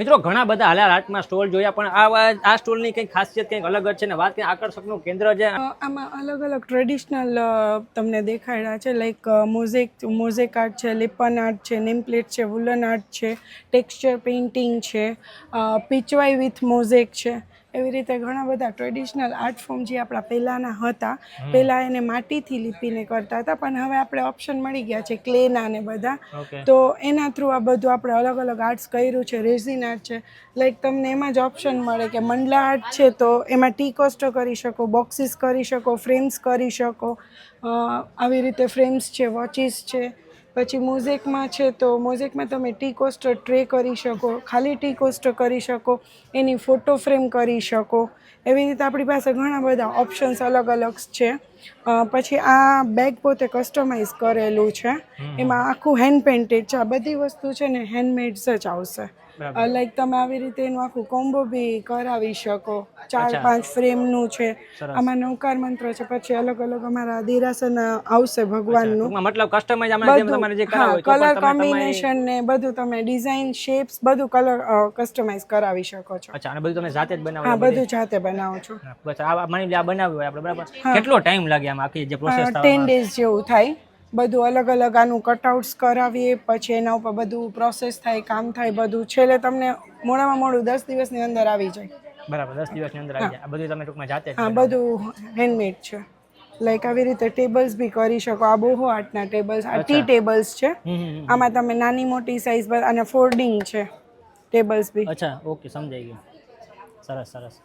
મિત્રો ઘણા બધા હાલ આર્ટમાં સ્ટોલ જોયા, પણ આ સ્ટોલની કંઈક ખાસિયત કંઈક અલગ જ છે ને વાત કંઈક આકર્ષકનું કેન્દ્ર છે. આમાં અલગ અલગ ટ્રેડિશનલ તમને દેખાડ્યા છે, લાઈક મોઝેક આર્ટ છે, લિપન આર્ટ છે, નેમ પ્લેટ છે, વુલન આર્ટ છે, ટેક્સચર પેઇન્ટિંગ છે, પીચવાઈ વિથ મોઝેક છે. એવી રીતે ઘણા બધા ટ્રેડિશનલ આર્ટ ફોર્મ જે આપણા પહેલાંના હતા, પહેલાં એને માટીથી લીપીને કરતા હતા, પણ હવે આપણે ઓપ્શન મળી ગયા છે ક્લેના ને બધા, તો એના થ્રુ આ બધું આપણે અલગ અલગ આર્ટ્સ કર્યું છે. રેઝિન આર્ટ છે, લાઈક તમને એમાં જ ઓપ્શન મળે કે મંડલા આર્ટ છે તો એમાં ટી કોસ્ટર કરી શકો, બોક્સીસ કરી શકો, ફ્રેમ્સ કરી શકો, આવી રીતે ફ્રેમ્સ છે, વોચીસ છે. પછી મોઝેકમાં છે તો મોઝેકમાં તમે ટી કોસ્ટર ટ્રે કરી શકો, ખાલી ટી કોસ્ટર કરી શકો, એની ફોટો ફ્રેમ કરી શકો. એવી રીતે આપણી પાસે ઘણા બધા ઓપ્શન્સ અલગ અલગ છે. પછી આ બેગ પોતે કસ્ટમાઇઝ કરેલું છે, એમાં આખું હેન્ડ પેઇન્ટેડ છે. આ બધી વસ્તુ છે ને હેન્ડમેડ્સ જ આવશે. લાઈક તમે આવી રીતે એનું આખું કોમ્બો બી કરાવી શકો. 4-5 ફ્રેમનું છે, આમાં નવકાર મંત્ર છે, પછી અલગ અલગ અમારા દેરાસર આવશે ભગવાનનું, મતલબ કસ્ટમાઇઝ આમાં તમારે જે કરાવવું હોય તો કલર કોમ્બિનેશન ને બધું તમે ડિઝાઇન શેપ્સ બધું કલર કસ્ટમાઇઝ કરાવી શકો છો. અચ્છા, અને બધું તમે જાતે જ બનાવો? હા, બધું જાતે બનાવું છું. બસ આ માની લે આ બનાવ્યું હોય આપણે, બરાબર, કેટલો ટાઈમ લાગે આમ આખી જે પ્રોસેસ 10 days જેવું થાય. બધું અલગ અલગ આનું કટઆઉટ્સ કરાવીએ, પછી એના ઉપર બધું પ્રોસેસ થાય, કામ થાય, બધું છેલ્લે તમને મોડામાં મોડું 10 દિવસની અંદર આવી જાય. બરાબર, 10 દિવસની અંદર આવી જાય. આ બધું તમે ટૂંકમાં જાતે જ? હા, બધું હેન્ડમેડ છે. લાઈક આવી રીતે ટેબલ્સ બી કરી શકો. આ બોહો આર્ટના ટેબલ્સ, આ ટી ટેબલ્સ છે. આમાં તમે નાની મોટી સાઇઝ અને ફોલ્ડિંગ છે ટેબલ્સ બી. અચ્છા, ઓકે, સમજાઈ ગયું. સરસ સરસ.